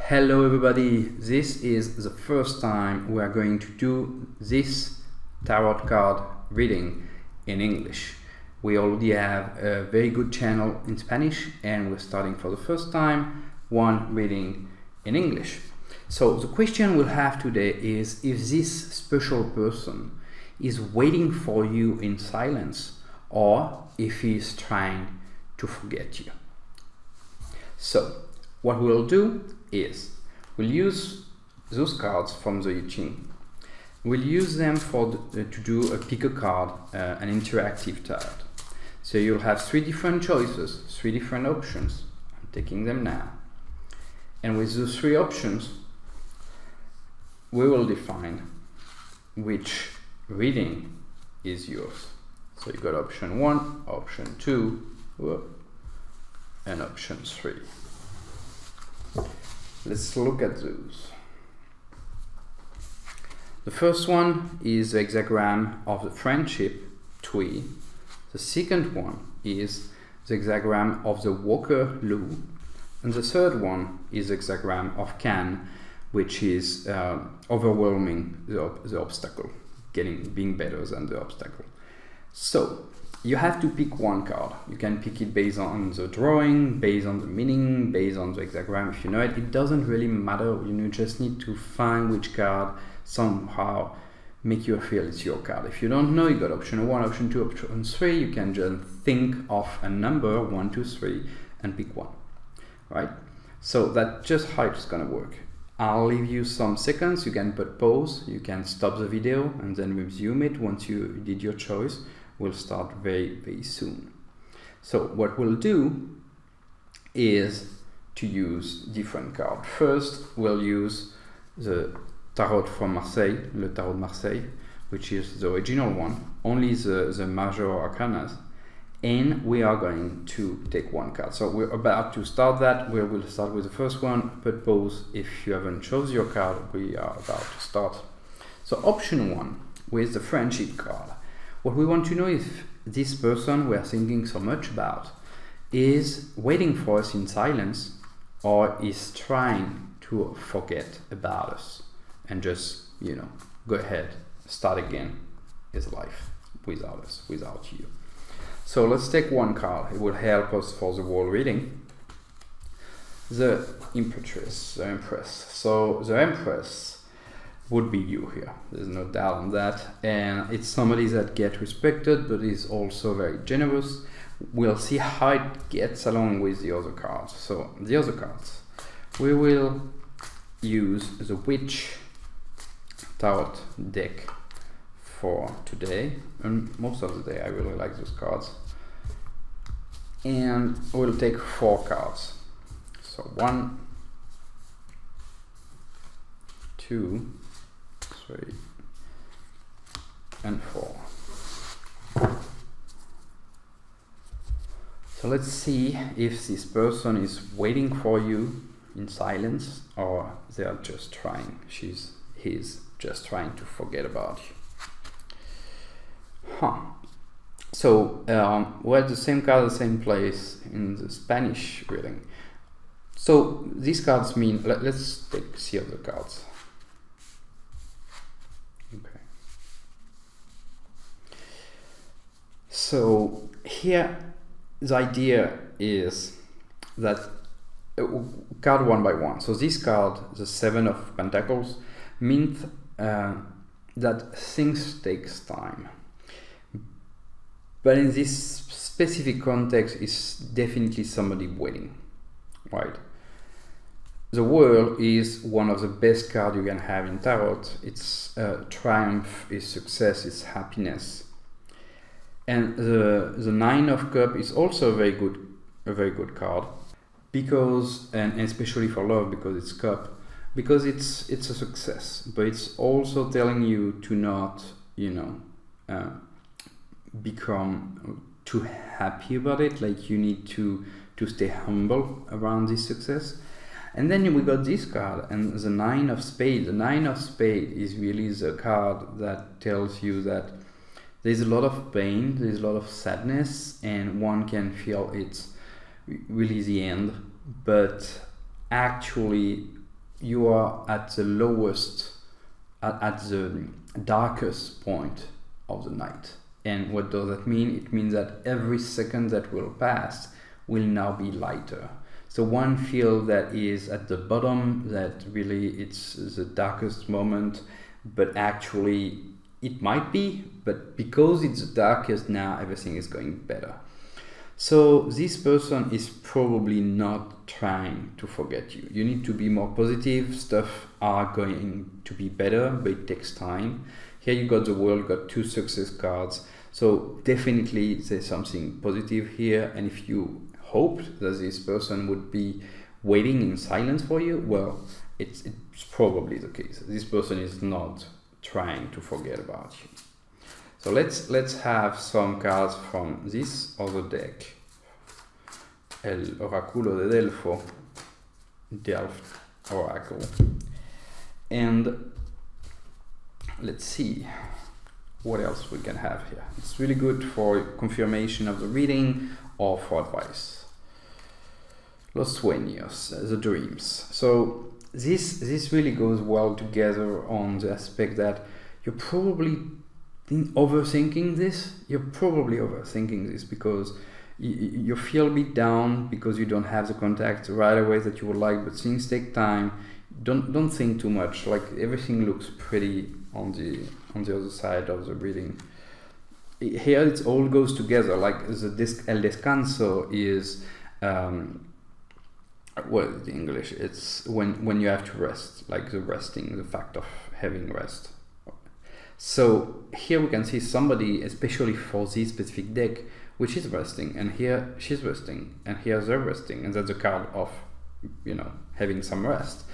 Hello everybody, this is the first time we are going to do this tarot card reading in English. We already have a very good channel in Spanish and we're starting for the first time one reading in English. So the question we'll have today is if this special person is waiting for you in silence or if he is trying to forget you. So what we'll do is we'll use those cards from the I Ching. We'll use them to do a pick a card, an interactive tarot. So you'll have three different choices, three different options. I'm taking them now. And with those three options, we will define which reading is yours. So you got option 1, option 2, and option 3. Let's look at those. The first one is the hexagram of the friendship, Twee. The second one is the hexagram of the Walker, Lou. And the third one is the hexagram of Can, which is overwhelming the obstacle, being better than the obstacle. So you have to pick one card. You can pick it based on the drawing, based on the meaning, based on the hexagram. If you know it, it doesn't really matter. You just need to find which card somehow make you feel it's your card. If you don't know, you got option 1, option 2, option 3. You can just think of a number 1, 2, 3 and pick one, right? So that's just how it's gonna work. I'll leave you some seconds. You can put pause, you can stop the video and then resume it once you did your choice. We'll start very, very soon. So what we'll do is to use different cards. First, we'll use the Tarot from Marseille, Le Tarot de Marseille, which is the original one, only the major arcanas, and we are going to take one card. So we're about to start that. We will start with the first one, put pause. If you haven't chosen your card, we are about to start. So option 1 with the friendship card. What we want to know if this person we are thinking so much about is waiting for us in silence or is trying to forget about us and just, go ahead, start again his life without us, without you. So let's take one card. It will help us for the whole reading. The Empress. So the Empress would be you here. There's no doubt on that. And it's somebody that gets respected, but is also very generous. We'll see how it gets along with the other cards. So the other cards, we will use the Witch Tarot deck for today. And most of the day, I really like those cards. And we'll take 4 cards. So 1, 2, 3 and 4. So let's see if this person is waiting for you in silence or they are just trying, he's just trying to forget about you. So we had the same card, the same place in the Spanish reading. So these cards mean, let's take see other cards. Okay. So here the idea is that card one by one. So this card, the 7 of Pentacles, means that things takes time. But in this specific context, it's definitely somebody waiting, right? The World is one of the best cards you can have in tarot. It's triumph, it's success, it's happiness. And the 9 of Cups is also a very good card because, and especially for love, because it's cup, because it's a success, but it's also telling you to not, become too happy about it. Like you need to stay humble around this success. And then we got this card and the 9 of Spades. The 9 of Spades is really the card that tells you that there's a lot of pain, there's a lot of sadness, and one can feel it's really the end, but actually you are at the lowest, at the darkest point of the night. And what does that mean? It means that every second that will pass will now be lighter. So one field that is at the bottom, that really it's the darkest moment, but actually it might be, but because it's the darkest now, everything is going better. So this person is probably not trying to forget you. You need to be more positive. Stuff are going to be better, but it takes time. Here you got the world, got 2 success cards. So definitely there's something positive here. And if you hoped that this person would be waiting in silence for you, well, it's probably the case. This person is not trying to forget about you. So let's have some cards from this other deck. El Oráculo de Delfo, Delft Oracle. And let's see what else we can have here. It's really good for confirmation of the reading or for advice. Los Sueños, the dreams. So this really goes well together on the aspect that you're probably overthinking this. You're probably overthinking this because you feel a bit down because you don't have the contact right away that you would like, but things take time. Don't think too much. Like everything looks pretty on the other side of the reading. Here it all goes together. Like El Descanso is well, the English, it's when you have to rest, like the resting, the fact of having rest. So here we can see somebody, especially for this specific deck, which is resting, and here she's resting, and here they're resting, and that's a card of, having some rest.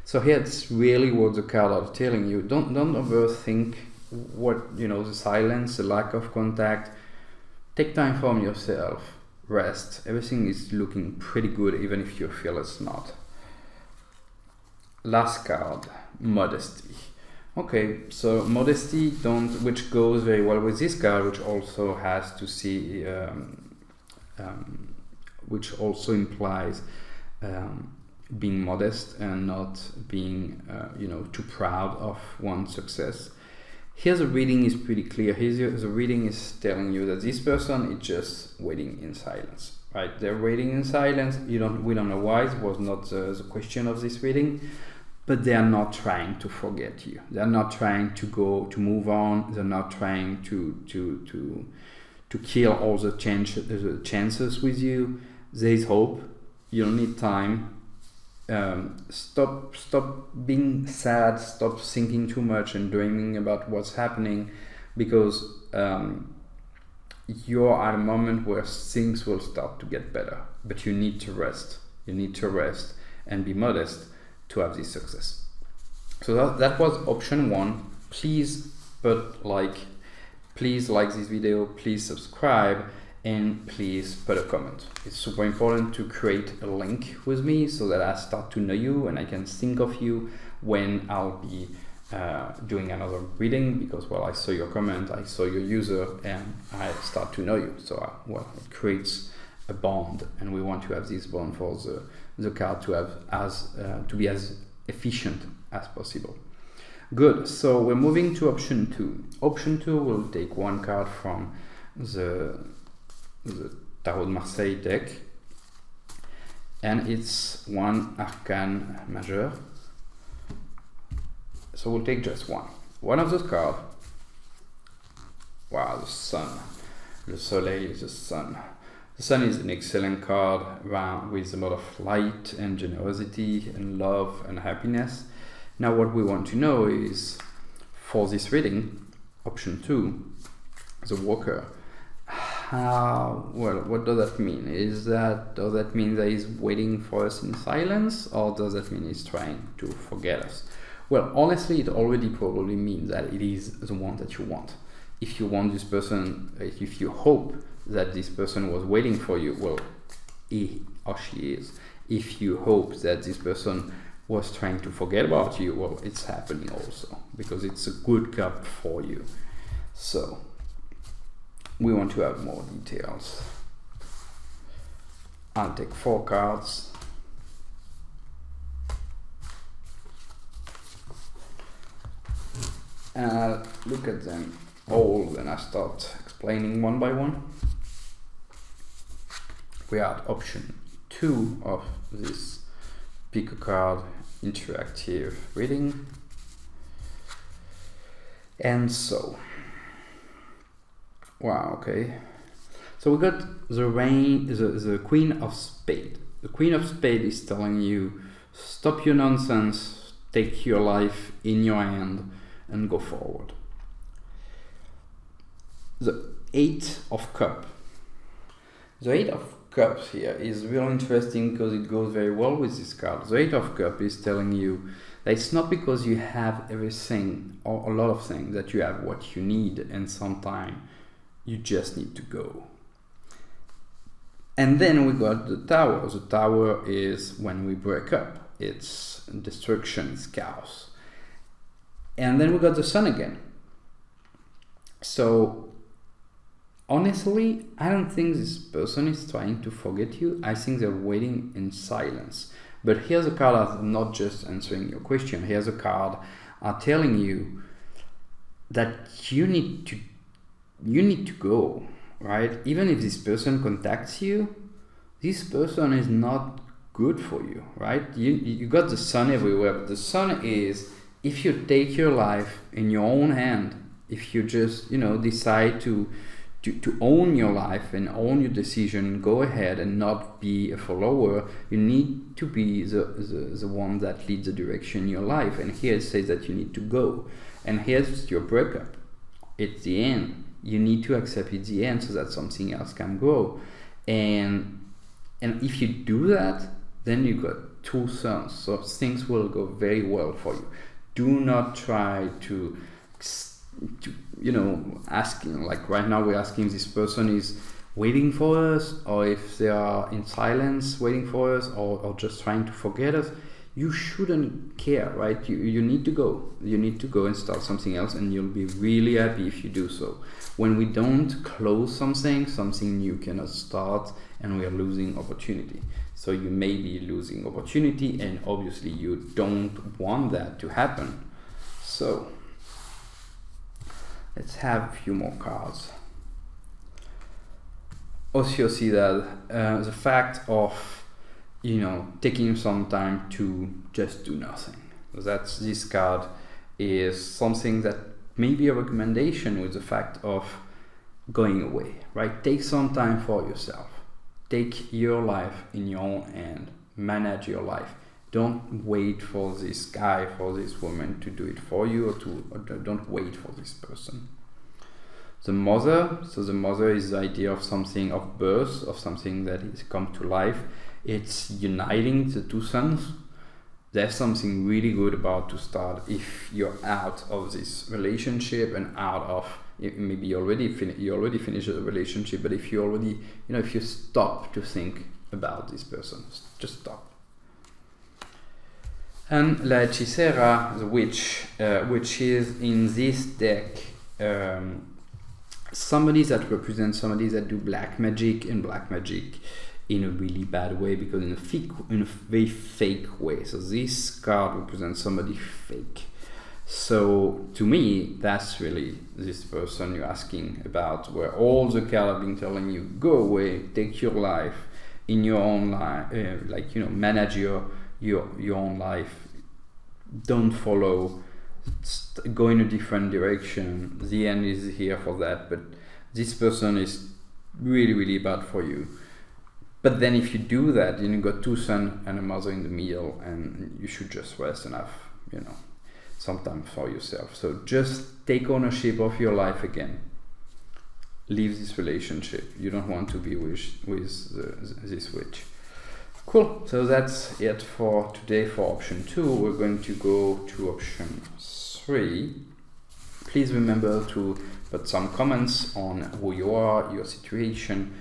So here it's really what the card are telling you. Don't overthink what, the silence, the lack of contact. Take time from yourself. Rest. Everything is looking pretty good, even if you feel it's not. Last card, modesty. Okay, so modesty, which goes very well with this card, which also has to see, which also implies being modest and not being, too proud of one's success. Here the reading is pretty clear. Here the reading is telling you that this person is just waiting in silence, right? They're waiting in silence. We don't know why. It was not the question of this reading, but they are not trying to forget you. They're not trying to move on. They're not trying to kill all the chances with you. There is hope. You don't need time. Stop being sad, stop thinking too much and dreaming about what's happening, because you're at a moment where things will start to get better, but you need to rest. You need to rest and be modest to have this success. So that was option 1. Please like this video, please subscribe, and please put a comment. It's super important to create a link with me so that I start to know you and I can think of you when I'll be doing another reading, because I saw your comment, I saw your user, and I start to know you. So it creates a bond, and we want to have this bond for the card to have to be as efficient as possible. Good. So we're moving to option 2. Option 2 will take one card from the Tarot de Marseille deck, and it's one Arcane Majeur. So we'll take just one of those cards. Wow, the sun, Le Soleil, the sun. The sun is an excellent card with a lot of light and generosity and love and happiness. Now what we want to know is, for this reading, option 2, the Walker. What does that mean? Does that mean that he's waiting for us in silence, or does that mean he's trying to forget us? Well, honestly, it already probably means that it is the one that you want. If you want this person, if you hope that this person was waiting for you, well, he or she is. If you hope that this person was trying to forget about you, well, it's happening also, because it's a good card for you. So we want to have more details. I'll take 4 cards. look at them all, and I start explaining one by one. We are at option 2 of this pick a card interactive reading. And so, wow, okay. So we got the Queen of Spades. The Queen of Spades is telling you, stop your nonsense, take your life in your hand and go forward. The Eight of Cups. The Eight of Cups here is really interesting because it goes very well with this card. The Eight of Cups is telling you that it's not because you have everything or a lot of things that you have what you need, and sometimes you just need to go. And then we got the Tower. The Tower is when we break up. It's destruction, it's chaos. And then we got the Sun again. So honestly, I don't think this person is trying to forget you. I think they're waiting in silence. But here's a card that's not just answering your question. Here's a card telling you that you need to go, right? Even if this person contacts you, this person is not good for you, right? You got the Sun everywhere, but the Sun is, if you take your life in your own hand, if you just, decide to own your life and own your decision, go ahead and not be a follower, you need to be the one that leads the direction in your life. And here it says that you need to go. And here's your breakup. It's the end. You need to accept it's the end so that something else can grow. And if you do that, then you got two suns. So things will go very well for you. Do not try to asking, like right now we're asking this person is waiting for us, or if they are in silence waiting for us, or just trying to forget us. You shouldn't care, right? You need to go. You need to go and start something else, and you'll be really happy if you do so. When we don't close something new cannot start, and we are losing opportunity. So you may be losing opportunity, and obviously you don't want that to happen. So let's have a few more cards. Ociosidad, the fact of taking some time to just do nothing. This card is something that may be a recommendation with the fact of going away, right? Take some time for yourself. Take your life in your own hand. Manage your life. Don't wait for this guy, for this woman to do it for you, or don't wait for this person. The Mother, so the Mother is the idea of something, of birth, of something that is come to life. It's uniting the two suns. There's something really good about to start if you're out of this relationship and out of, maybe you already finished the relationship, but if you already, if you stop to think about this person, just stop. And La Hechicera, the witch, which is in this deck, somebody that represents somebody that do black magic, and black magic in a really bad way, because in a very fake way. So this card represents somebody fake. So to me, that's really this person you're asking about, where all the cards have been telling you, go away, take your life in your own life, manage your own life. Don't follow, go in a different direction. The end is here for that, but this person is really, really bad for you. But then if you do that, you got two sons and a mother in the middle, and you should just rest enough, sometime for yourself. So just take ownership of your life again. Leave this relationship. You don't want to be with this witch. Cool. So that's it for today for option 2. We're going to go to option 3. Please remember to put some comments on who you are, your situation.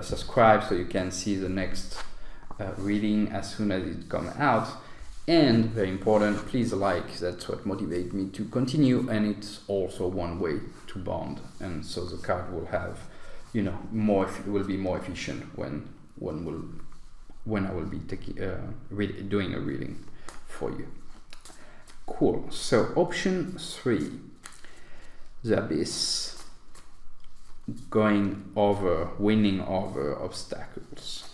Subscribe so you can see the next reading as soon as it comes out. And very important, please like. That's what motivates me to continue, and it's also one way to bond. And so the card will have, will be more efficient when I will be doing a reading for you. Cool. So option 3 the abyss, winning over obstacles.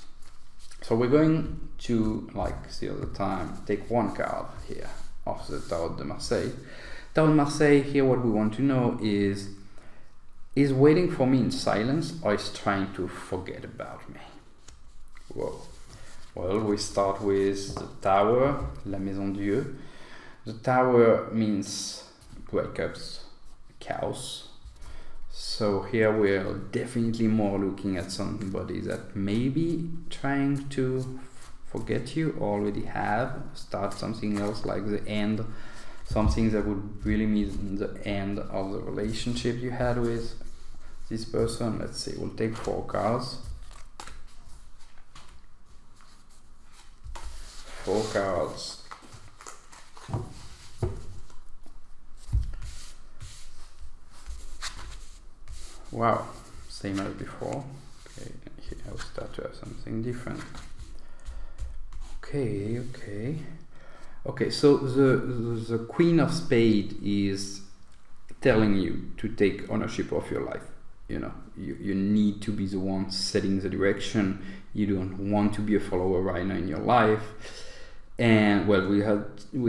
So we're going to, like the other time, take one card here of the Tarot de Marseille. Tarot de Marseille, here what we want to know is waiting for me in silence or is trying to forget about me? Whoa. Well, we start with the Tower, La Maison Dieu. The Tower means breakups, chaos. So here we're definitely more looking at somebody that may be trying to forget you, already have, start something else like the end, something that would really mean the end of the relationship you had with this person. Let's see, we'll take 4 cards. 4 cards. Wow, same as before. Okay, here I'll start to have something different. Okay, so the Queen of Spades is telling you to take ownership of your life. You know, you need to be the one setting the direction. You don't want to be a follower right now in your life. And well, we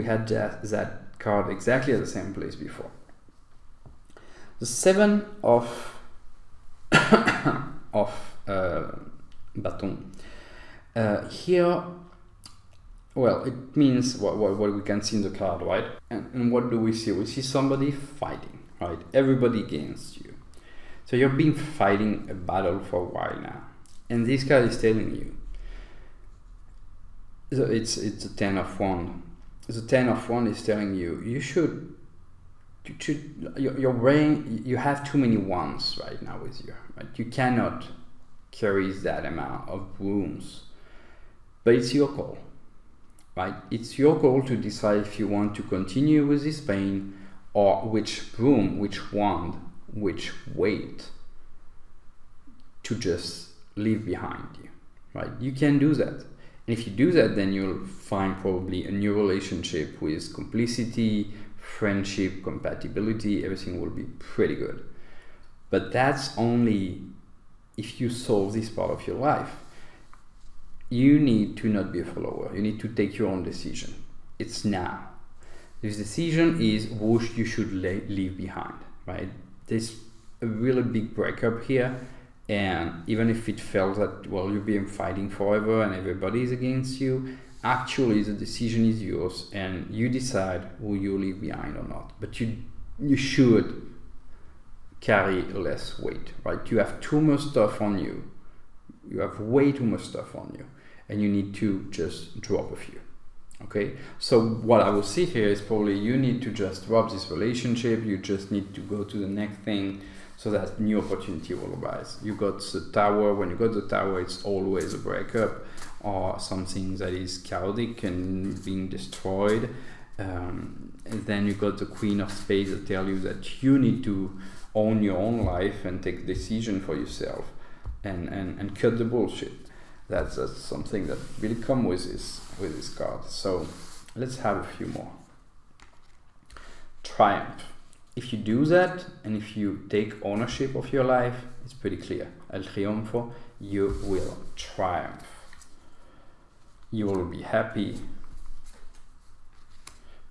had that card exactly at the same place before. The 7 of baton. Here, well, it means what we can see in the card, right? And what do we see? We see somebody fighting, right? Everybody against you. So you've been fighting a battle for a while now. And this card is telling you, so it's a 10 of Wands. The 10 of Wands is telling you, your brain, you have too many wands right now with you, right? You cannot carry that amount of brooms, but it's your call, right? It's your call to decide if you want to continue with this pain or which broom, which wand, which weight to just leave behind you, right? You can do that. And if you do that, then you'll find probably a new relationship with complicity, friendship, compatibility, everything will be pretty good. But that's only if you solve this part of your life. You need to not be a follower. You need to take your own decision. It's now. This decision is what you should leave behind, right? There's a really big breakup here, and even if it felt that, well, you've been fighting forever and everybody is against you, actually the decision is yours and you decide who you leave behind or not. But you should carry less weight, right? You have too much stuff on you. You have way too much stuff on you and you need to just drop a few. Okay, so what I will see here is probably you need to just drop this relationship. You just need to go to the next thing so that new opportunity will arise. You got the Tower. When you got the Tower, it's always a breakup or something that is chaotic and being destroyed. And then you got the Queen of Spades that tell you that you need to own your own life and take decision for yourself and cut the bullshit. That's something that really come with this card. So let's have a few more. Triumph. If you do that and if you take ownership of your life, it's pretty clear. El Triunfo, you will triumph. You will be happy,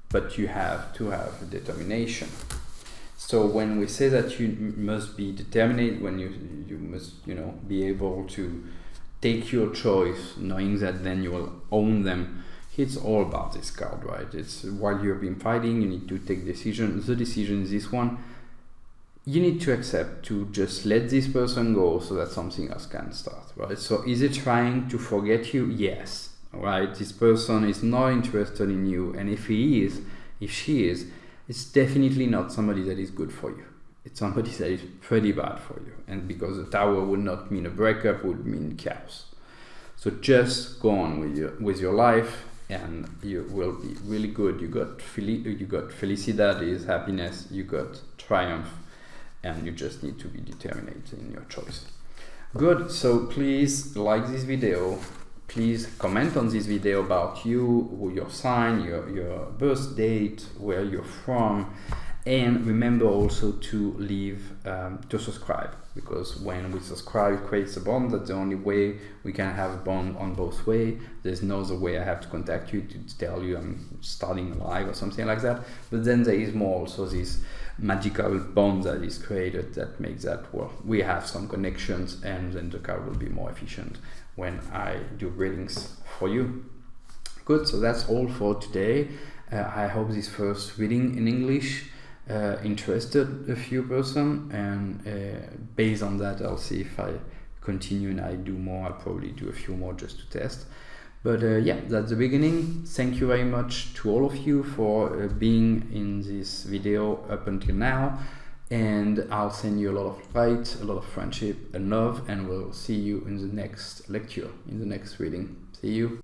but you have to have determination. So when we say that you must be determined, when you must, be able to take your choice, knowing that then you will own them. It's all about this card, right? It's while you've been fighting, you need to take decisions. The decision is this one. You need to accept to just let this person go so that something else can start, right? So is it trying to forget you? Yes, right? This person is not interested in you, and if she is, it's definitely not somebody that is good for you. It's somebody that is pretty bad for you. And because the Tower would not mean a breakup, would mean chaos. So just go on with your life and you will be really good. You got felicidad is happiness, you got triumph, and you just need to be determined in your choice. Good, so please like this video. Please comment on this video about you, who your sign, your birth date, where you're from, And remember also to leave to subscribe, because when we subscribe it creates a bond. That's the only way we can have a bond on both ways. There's no other way I have to contact you to tell you I'm starting live or something like that. But then there is more also this magical bond that is created that makes that, well, we have some connections, and then the card will be more efficient when I do readings for you. Good, so that's all for today. I hope this first reading in English interested a few person, and based on that I'll see if I continue and I do more. I'll probably do a few more just to test. But yeah, that's the beginning. Thank you very much to all of you for being in this video up until now, and I'll send you a lot of light, a lot of friendship and love, and we'll see you in the next lecture, in the next reading. See you.